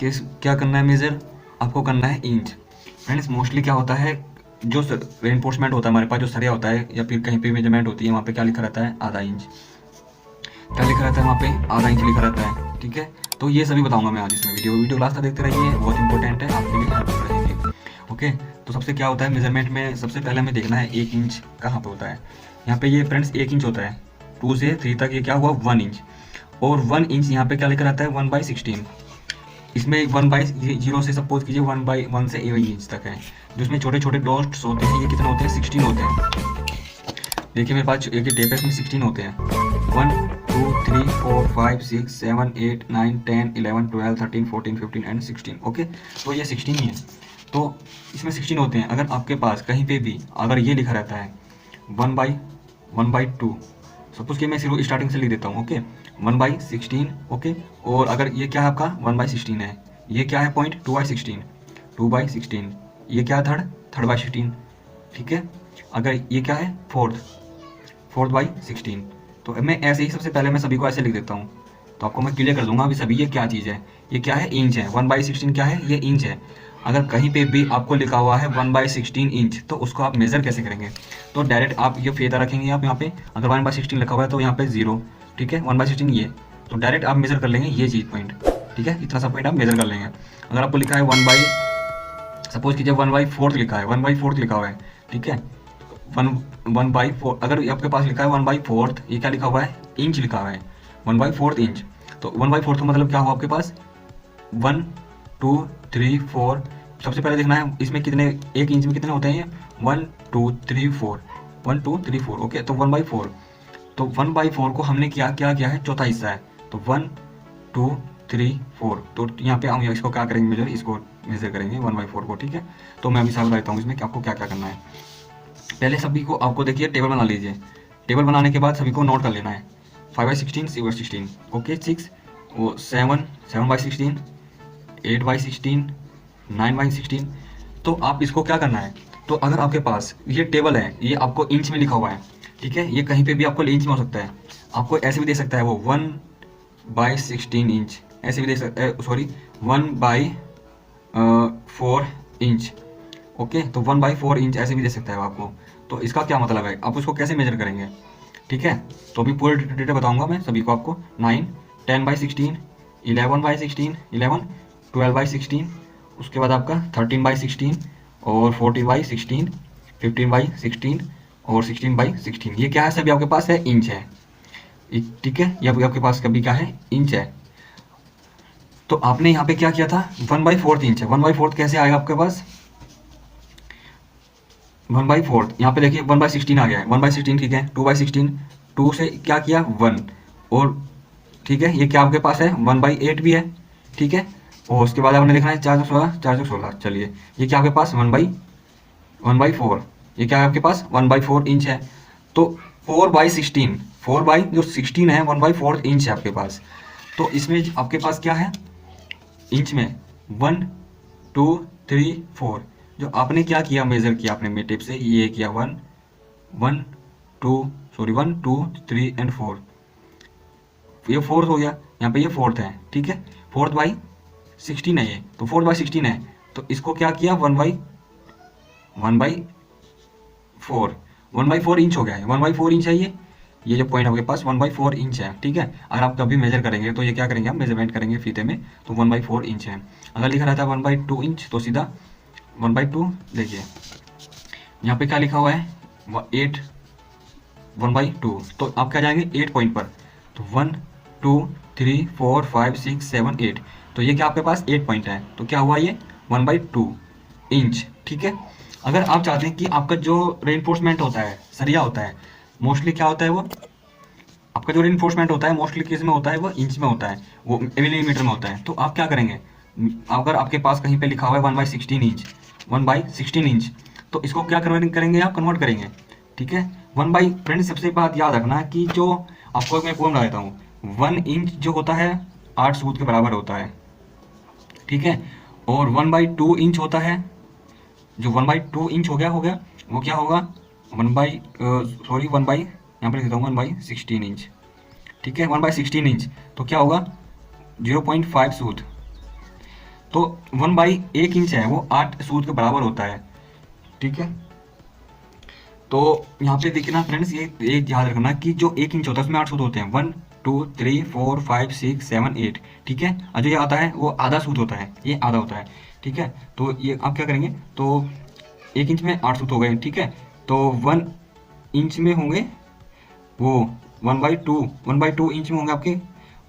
किस क्या करना है मेज़र, आपको करना है इंच। फ्रेंड्स मोस्टली क्या होता है, जो रेनफोर्समेंट होता है हमारे पास, जो सरिया होता है या फिर कहीं पे मेजरमेंट होती है, वहाँ पे क्या लिखा रहता है, आधा इंच। क्या लिखा रहता है वहाँ पे, आधा इंच लिखा रहता है। ठीक है, तो ये सभी बताऊंगा मैं आज इसमें। वीडियो क्लास तक देखते रहिए, बहुत इंपॉर्टेंट है, आपके लिए हेल्पफुल रहेंगे। ओके, तो सबसे क्या होता है मेजरमेंट में, सबसे पहले हमें देखना है 1 इंच कहाँ पे होता है। यहाँ पे ये फ्रेंड्स 1 इंच होता है, 2 से 3 तक ये क्या हुआ 1 इंच, और 1 इंच यहाँ पे क्या लिखा रहता है 1/16। इसमें 1/0 से सपोज कीजिए 1/1 से 1 इंच तक है, जो इसमें छोटे छोटे डॉट्स होते हैं, ये कितने होते हैं 16 होते हैं। देखिए मेरे पास एक टेप है, इसमें 16 होते हैं, 1 2 3 4 5 6 7 8 9 10 11 12 13 14 15 एंड 16। ओके, तो ये 16 ही है, तो इसमें 16 होते हैं। अगर आपके पास कहीं पे भी अगर ये लिखा रहता है 1/2, सपोज कि मैं सिर्फ स्टार्टिंग से लिख देता हूँ। ओके, 1/16। ओके, और अगर ये क्या है आपका 1/16 है, ये क्या है पॉइंट 2/16, 2/16, ये क्या है थर्ड बाई 16। ठीक है, अगर ये क्या है फोर्थ/16, तो मैं ऐसे ही सबसे पहले मैं सभी को ऐसे लिख देता हूँ, तो आपको मैं क्लियर कर दूंगा अभी सभी ये क्या चीज़ है। ये क्या है, इंच है। 1/16 क्या है, ये इंच है। अगर कहीं पे भी आपको लिखा हुआ है 1/16 इंच, तो उसको आप मेज़र कैसे करेंगे, तो डायरेक्ट आप ये फेता रखेंगे आप यहाँ पे, अगर 1/16 लिखा हुआ है तो यहाँ पे 0। ठीक है, 1/16 ये, तो डायरेक्ट आप मेज़र कर लेंगे ये चीज़ पॉइंट। ठीक है, इतना सा पॉइंट आप मेज़र कर लेंगे। अगर आपको लिखा है सपोज कीजिए 1/4 लिखा है, 1/4 लिखा हुआ है। ठीक है, 1/4, अगर आपके पास लिखा है 1/4, ये क्या लिखा हुआ है, इंच लिखा हुआ है, 1/4 इंच। तो 1/4 का मतलब क्या हुआ आपके पास 1 2 3 4। सबसे पहले देखना है इसमें कितने, 1 इंच में कितने होते हैं, 1 2 3 4, 1 2 3 4। ओके, तो 1/4, तो 1/4 को हमने क्या क्या किया है, चौथा हिस्सा है, तो 1 2 3 4। तो यहाँ पे हम इसको क्या करेंगे मेजर, इसको मेजर करेंगे 1/4 को। ठीक है, तो मैं अभी साथ बताता हूँ इसमें कि आपको क्या क्या करना है। पहले सभी को आपको देखिए टेबल बना लीजिए, टेबल बनाने के बाद सभी को नोट कर लेना है, 5/16 6/16। ओके, 6 वो 7/16, 8/16, 9/16। तो आप इसको क्या करना है, तो अगर आपके पास ये टेबल है, ये आपको इंच में लिखा हुआ है। ठीक है, ये कहीं पे भी आपको इंच में हो सकता है, आपको ऐसे भी दे सकता है वो 1/16 इंच, ऐसे भी दे सकता है, सॉरी 1/4 इंच। ओके, तो 1/4 इंच ऐसे भी दे सकता है आपको। तो इसका क्या मतलब है, आप उसको कैसे मेजर करेंगे। ठीक है, तो अभी पूरे डिटेल बताऊंगा मैं सभी को आपको। 9 10/16, 11/16, 11 12/16, उसके बाद आपका 13/16 और 14/16, 15/16 और 16/16। ये क्या है, सभी आपके पास है इंच है। ठीक है, ये आपके पास कभी क्या है, इंच है। तो आपने यहाँ पे क्या किया था, 1/4 इंच है, 1/4 कैसे आएगा आपके पास, 1/4, यहाँ पे देखिए 1/16 आ गया है, 1/16। ठीक है, 2/16, 2 से क्या किया 1, और ठीक है ये क्या आपके पास है 1/8 भी है। ठीक है, और उसके बाद आपने देखना है 416, 416। चलिए, ये क्या आपके पास 1/4, ये क्या है आपके पास 1/4 इंच है। तो 4/16, 4/16 है, 1/4 इंच है आपके पास। तो इसमें आपके पास क्या है इंच में 1 2 3 4, जो आपने क्या किया मेजर किया आपने मेरे टेप से, ये किया 1 2 3 एंड 4, ये फोर्थ हो गया, यहाँ पे ये फोर्थ है। ठीक है, 4/16 है ये, तो 4/16 है, तो इसको क्या किया 1/4 इंच हो गया है, 1/4 इंच है ये जो पॉइंट आपके पास 1/4 इंच है। ठीक है, अगर आप कभी मेजर करेंगे तो ये क्या करेंगे, हम मेजरमेंट करेंगे फीते में, तो 1/4 इंच है। अगर लिखा रहता है 1/2 इंच, तो सीधा 1/2, देखिए यहाँ पे क्या लिखा हुआ है 8, 1/2, तो आप क्या जाएंगे 8 पॉइंट पर, तो 1 2 3 4 5 6 7 8, तो ये क्या आपके पास 8 पॉइंट है, तो क्या हुआ ये 1/2 इंच। ठीक है, अगर आप चाहते हैं कि आपका जो रेनफोर्समेंट होता है, सरिया होता है, मोस्टली क्या होता है वो, आपका जो रेनफोर्समेंट होता है मोस्टली किस में होता है, वो इंच में होता है, वो मिलीमीटर में होता है। तो आप क्या करेंगे, अगर आपके पास कहीं पे लिखा हुआ है 1/16 इंच, 1/16 इंच, तो इसको क्या कन्वर्ट करेंगे, आप कन्वर्ट करेंगे। ठीक है, फ्रेंड सबसे बात याद रखना कि जो आपको मैं कौन बता देता हूँ, 1 इंच जो होता है 8 सूत के बराबर होता है। ठीक है, और 1/2 इंच होता है, जो 1/2 इंच हो गया वो क्या होगा 1 बाई यहाँ पर लिखता हूँ 1/16 इंच। ठीक है, 1/16 इंच, तो क्या होगा 0.5 सूत, तो 1/1 इंच है वो 8 सूत के बराबर होता है, ठीक है। तो यहाँ पे देखना फ्रेंड्स, ये याद रखना कि जो 1 इंच होता है उसमें 8 सूत होते हैं, 1 2 3 4 5 6 7 8, ठीक है। और जो ये आता है वो आधा सूत होता है, ये आधा होता है, ठीक है। तो ये आप क्या करेंगे, तो 1 इंच में 8 सूत हो गए, ठीक है। तो 1 इंच में होंगे वो 1/2 इंच में होंगे आपके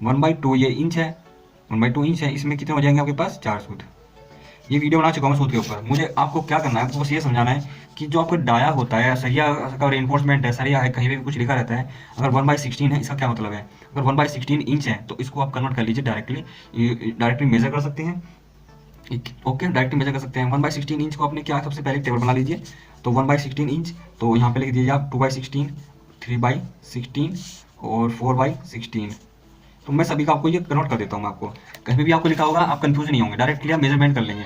1/2, ये इंच है, 1/2 इंच है, इसमें कितने हो जाएंगे आपके पास 4 सूत। ये वीडियो बना चुका हूँ सूत के ऊपर। मुझे आपको क्या करना है, आपको बस ये समझाना है कि जो आपको डाया होता है, सरिया का रेनफोर्समेंट है, सरिया है, कहीं पे भी कुछ लिखा रहता है, अगर 1/16 है, इसका क्या मतलब है, अगर 1/16 इंच है तो इसको आप कन्वर्ट कर लीजिए डायरेक्टली मेजर कर सकते हैं, ओके, डायरेक्टली मेजर कर सकते हैं। 1/16 इंच को आपने क्या, सबसे पहले टेबल बना लीजिए। तो 1/16 इंच, तो यहाँ पे लिख दीजिए आप 2/16, 3/16 और 4/16। तो मैं सभी का आपको ये कन्वर्ट कर देता हूँ। आपको कहीं भी आपको लिखा होगा आप कंफ्यूज नहीं होंगे, डायरेक्टली आप मेजरमेंट कर लेंगे।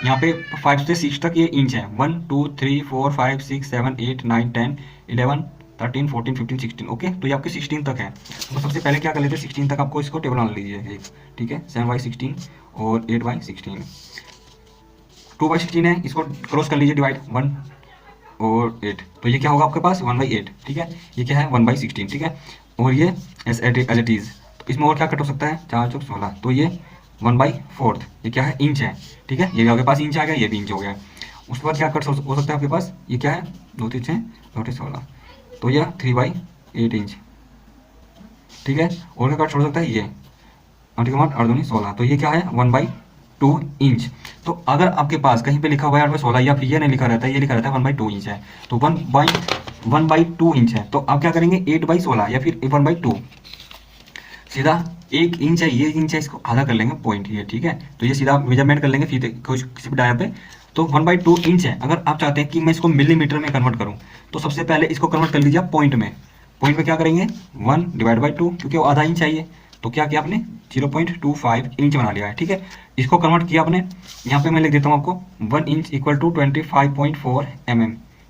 यहाँ पे 5 से 6 तक ये इंच है, 1 2 3 4 5 6 7 8 9 10 11 13 14 15 16, ओके। तो ये आपके 16 तक है। तो सबसे पहले क्या कर लेते हैं, 16 तक आपको इसको टेबल बना लीजिए एक, ठीक है। 7/16 और 8/16, 2/16 है, इसको क्रॉस कर लीजिए डिवाइड, 1 और 8, तो ये क्या होगा आपके पास 1/8, ठीक है। ये क्या है 1/16, ठीक है। और ये एज इट इज, तो इसमें और क्या कट हो सकता है, 4 4 16, तो ये 1/4, ये क्या है इंच है, ठीक है। ये भी आपके पास इंच आ गया, ये भी इंच हो गया। उसके बाद क्या कट हो सकता है आपके पास, ये क्या है 2 3 6 2 3 16, तो यह 3/8 इंच, ठीक है। और क्या कट हो सकता है, ये 8 के बाद 8 दूनी 16, तो ये क्या है 1/2 इंच। तो अगर आपके पास कहीं पे लिखा हुआ है 8/16 या फिर ये नहीं लिखा रहता है, ये लिखा रहता है 1/2 इंच है, तो 1/2 इंच है, तो आप क्या करेंगे 8/16 या फिर 1/2, सीधा 1 इंच है, ये इंच है, इसको आधा कर लेंगे पॉइंट, ये ठीक है। तो ये सीधा मेजरमेंट कर लेंगे फिर किसी भी डाया पे। तो 1/2 इंच है। अगर आप चाहते हैं कि मैं इसको मिलीमीटर में कन्वर्ट करूं, तो सबसे पहले इसको कन्वर्ट कर लीजिए आप पॉइंट में। पॉइंट में क्या करेंगे 1/2, क्योंकि वो आधा इंच चाहिए, तो क्या किया आपने 0.25 इंच बना लिया है, ठीक है। इसको कन्वर्ट किया आपने, यहाँ पे मैं लिख देता हूँ आपको 1 इंच इक्वल टू 25.4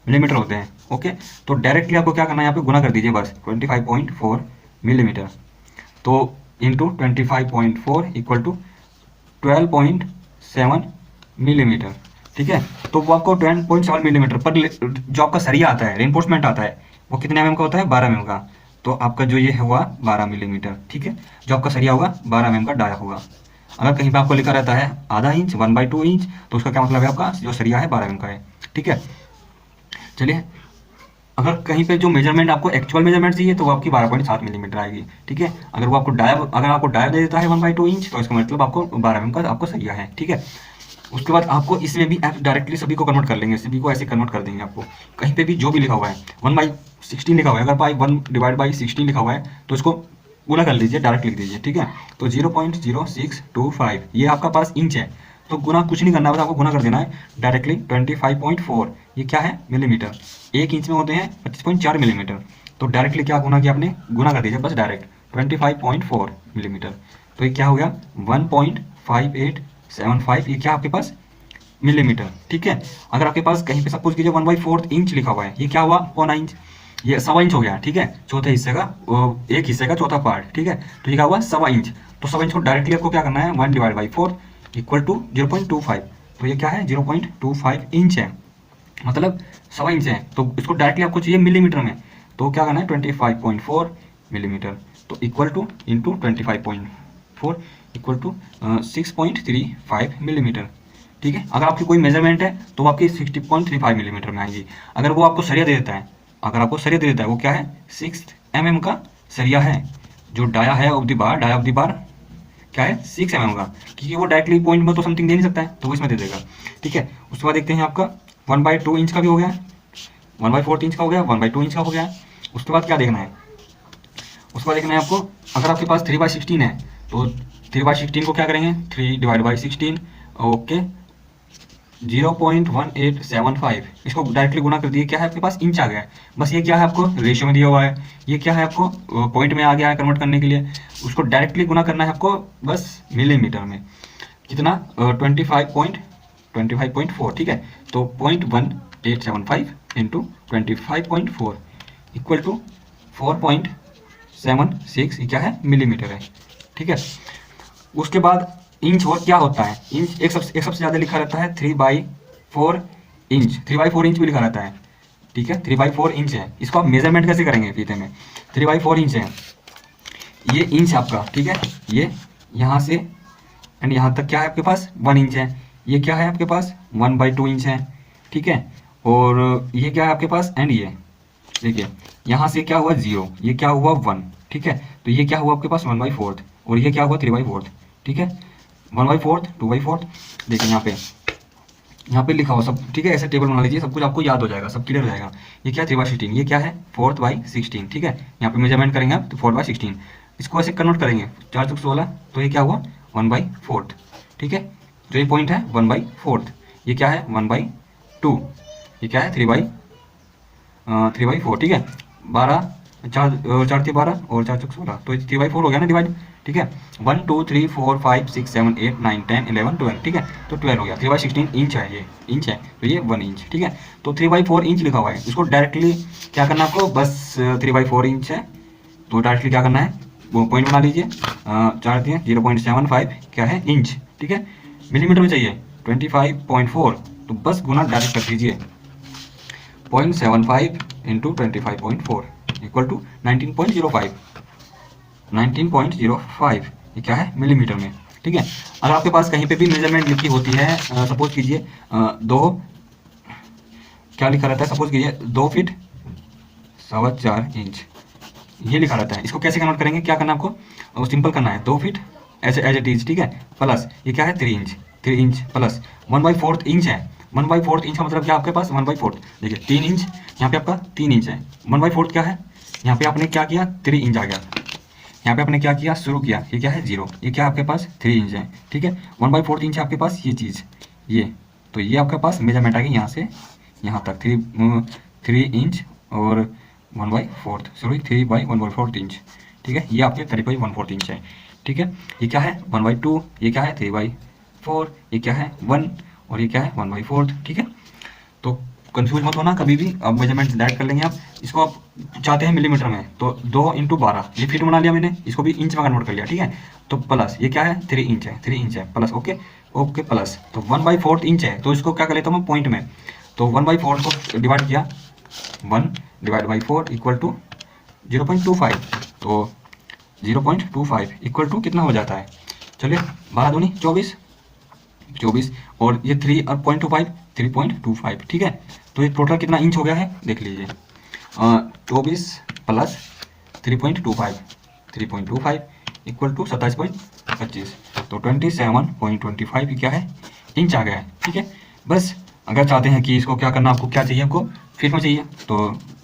मिलीमीटर होते हैं, ओके। तो डायरेक्टली आपको क्या करना है, यहाँ पे गुना कर दीजिए बस 25.4 मिलीमीटर, तो इंटू 25.4 इक्वल टू 12.7 मिलीमीटर, ठीक है। तो वो आपको 12.7 मिलीमीटर पर जो आपका सरिया आता है, रेनफोर्समेंट आता है, वो कितने mm का होता है 12 mm का। तो आपका जो ये हुआ 12 मिलीमीटर, ठीक है। जो आपका सरिया होगा 12 mm का डाया होगा। अगर कहीं पे आपको लिखा रहता है आधा इंच 1/2 इंच, तो उसका क्या मतलब है, आपका जो सरिया है 12 mm का है, ठीक है। चलिए, अगर कहीं पे जो मेजरमेंट आपको एक्चुअल मेजरमेंट चाहिए तो वो आपकी 12.7 मिलीमीटर आएगी, ठीक है। अगर आपको डाया दे देता है 1/2 इंच, तो इसका मतलब आपको 12 mm का आपको सरिया है, ठीक है। उसके बाद आपको इसमें भी आप डायरेक्टली सभी को कन्वर्ट कर लेंगे, सभी को ऐसे कन्वर्ट कर देंगे। आपको कहीं पे भी जो भी लिखा हुआ है 1/16 लिखा हुआ है, अगर 1/16 लिखा हुआ है तो इसको गुना कर लीजिए, डायरेक्ट लिख दीजिए, ठीक है। तो 0.0625 ये आपका पास इंच है, तो गुना कुछ नहीं करना, बस आपको गुना कर देना है डायरेक्टली 25.4, ये क्या है मिलीमीटर, 1 इंच में होते हैं 25.4 मिलीमीटर। तो डायरेक्टली क्या गुना किया आपने, गुना कर दीजिए बस डायरेक्ट 25.4 मिलीमीटर। तो ये क्या हो गया 1.5875, ये क्या आपके पास मिलीमीटर, ठीक है। अगर आपके पास कहीं पे सपोज कीजिए 1/4 इंच लिखा हुआ है, ये क्या हुआ 1 इंच, ये 1.25 इंच हो गया, ठीक है। चौथे हिस्से का एक हिस्से का चौथा पार्ट, ठीक है। तो ये क्या हुआ 1.25 इंच, तो 1.25 इंच को डायरेक्टली आपको क्या करना है 1/4 इक्वल टू 0.25, तो ये क्या है 0.25 इंच है, मतलब 1.25 इंच है। तो इसको डायरेक्टली आपको चाहिए मिलीमीटर में, तो क्या करना है 25.4 मिलीमीटर, तो equal to into 25.4 equal to 6.35 millimetre, ठीक है। अगर आपकी कोई मेजरमेंट है तो वो आपकी 60.35 मिलीमीटर में आएगी। अगर वो आपको सरिया दे देता है, अगर आपको सरिया दे देता है, वो क्या है 6 mm का सरिया है, जो डाया है of the bar, dia of the bar क्या है 6 mm का, क्योंकि वो डायरेक्टली पॉइंट में तो समथिंग दे नहीं सकता है, तो वो इसमें दे देगा, ठीक है। उसके बाद देखते हैं आपका 1/2 इंच का भी हो गया, 1/4 इंच का हो गया, 1/2 इंच का हो गया। उसके बाद क्या देखना है, उसके बाद देखना है आपको, अगर आपके पास 3/16 है तो 3/16 को क्या करेंगे 3/16, ओके 0.1875, इसको डायरेक्टली गुना कर दिए, क्या है आपके पास इंच आ गया है। बस ये क्या है आपको रेशियो में दिया हुआ है, ये क्या है आपको पॉइंट में आ गया है कन्वर्ट करने के लिए, उसको डायरेक्टली गुना करना है आपको बस मिलीमीटर में, कितना 25.4, ठीक है। तो 0.1875 इंटू 25.4 इक्वल टू 4.76, ये क्या है मिलीमीटर है, ठीक है। उसके बाद इंच हो क्या होता है, इंच एक सबसे ज़्यादा लिखा रहता है 3/4 इंच, 3/4 इंच भी लिखा रहता है, ठीक है। 3/4 इंच है, इसको आप मेजरमेंट कैसे करेंगे फीते में, 3/4 इंच है, ये इंच है आपका, ठीक है। ये यहाँ से एंड यहाँ तक क्या है आपके पास 1 इंच है, ये क्या है आपके पास 1/2 इंच है, ठीक है। और ये क्या है आपके पास एंड ये देखिए यहाँ से क्या हुआ 0, ये क्या हुआ 1, ठीक है। तो ये क्या हुआ आपके पास 1/4 और ये क्या हुआ 3/4, ठीक है। 1/4 2/4 देखिए यहाँ पे लिखा हुआ सब, ठीक है। ऐसे टेबल बना लीजिए, सब कुछ आपको याद हो जाएगा, सब क्लियर हो जाएगा। ये क्या 3/16, ये क्या है 4/16, ठीक है। यहाँ पे मेजरमेंट करेंगे आप तो 4/16, इसको ऐसे कन्वर्ट करेंगे 4 चौक 16, तो ये क्या हुआ 1/4, ठीक है। तो ये पॉइंट है 1/4, ये क्या है 1/2, ये क्या है 3/4, ठीक है। 12 4 4 × 12 और 4 चौक 16, तो 3/4 हो गया ना डिवाइड, ठीक है। 1 2 3 4 5 6 7 8 9 10 11 12, ठीक है। तो 12 हो गया, 3/16 इंच है, ये इंच है तो ये 1 इंच, ठीक है। तो 3/4 इंच लिखा हुआ है, इसको डायरेक्टली क्या करना है आपको, बस 3/4 इंच है तो डायरेक्टली क्या करना है, वो पॉइंट बना लीजिए, 4 दिए 0.75 क्या है इंच, ठीक है। मिलीमीटर में चाहिए 25.4, तो बस गुना डायरेक्ट कर दीजिए, 0.75 इंटू 25.4 इक्वल टू 19.05, 19.05 ये क्या है मिलीमीटर में, ठीक है। अगर आपके पास कहीं पे भी मेजरमेंट लिखी होती है, सपोज कीजिए 2 क्या लिखा रहता है, सपोज कीजिए 2 फीट 4.25 इंच ये लिखा रहता है, इसको कैसे कन्वर्ट करेंगे, क्या करना है आपको, सिंपल करना है 2 फीट एज इट इज, ठीक है, प्लस ये क्या है 3 इंच प्लस 1/4 इंच है, 1/4 इंच का मतलब क्या आपके पास 1/4, देखिए 3 इंच यहाँ पे आपका 3 इंच है, 1/4 क्या है, यहाँ पे आपने क्या किया 3 इंच आ गया, यहाँ पे आपने क्या किया शुरू किया, ये क्या है 0, ये क्या आपके पास 3 इंच है, ठीक है। 1/4 इंच है आपके पास ये चीज़, ये तो ये आपके पास मेजरमेंट आ गई यहाँ से यहाँ तक 3 इंच और 1/4 सॉरी 3/1/4 इंच, ठीक है। ये आपके 3/1/4 इंच है, ठीक है। ये क्या है 1/2, ये क्या है 3/4, ये क्या है 1 और ये क्या है 1/4, ठीक है। तो कंफ्यूज मत होना कभी भी, अब मेजरमेंट डायरेक्ट कर लेंगे आप। इसको आप चाहते हैं मिलीमीटर में तो 2 × 12 ये फीट बना लिया मैंने, इसको भी इंच में कन्वर्ट कर लिया, ठीक है। तो प्लस ये क्या है 3 इंच है, 3 इंच है प्लस, ओके ओके प्लस, तो 1/4 इंच है तो इसको क्या कर लेता हूँ मैं पॉइंट में, तो 1/4 को डिवाइड किया 1/4 इक्वल टू 0.25, तो 0.25 इक्वल टू कितना हो जाता है, चलिए 12 दूनी 24 और ये 3 और 0.25 3.25, ठीक है। तो ये टोटल कितना इंच हो गया है देख लीजिए, 24 प्लस 3.25 इक्वल टू 27.25, तो 27.25 क्या है इंच आ गया है, ठीक है। बस अगर चाहते हैं कि इसको क्या करना, आपको क्या चाहिए, आपको फीट में चाहिए तो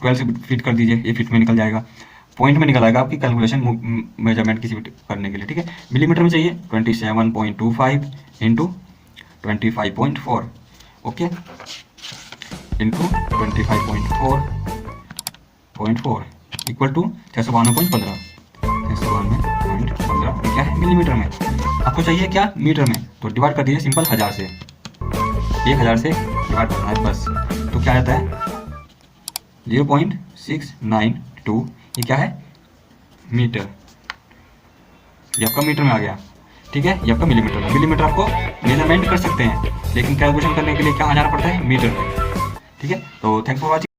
12 से फीट कर दीजिए, ये फीट में निकल जाएगा, पॉइंट में निकल आएगा आपकी कैलकुलेशन मेजरमेंट किसी भी करने के लिए, ठीक है। मिलीमीटर में चाहिए 27.25 into 25.4, okay into 25.4 equal to 692.15, 692.15 क्या है मिलीमीटर में, आपको चाहिए क्या मीटर में, तो डिवाइड कर दीजिए सिंपल 1000 से, 1000 से डिवाइड करना है बस, तो क्या आता है 0.692, ये क्या है मीटर, ये आपका मीटर में आ गया, ठीक है। ये आपका मिलीमीटर आपको मेजरमेंट कर सकते हैं, लेकिन कैलकुलेशन करने के लिए क्या आ जाना पड़ता है मीटर में, ठीक है। तो थैंक्स फॉर वॉचिंग।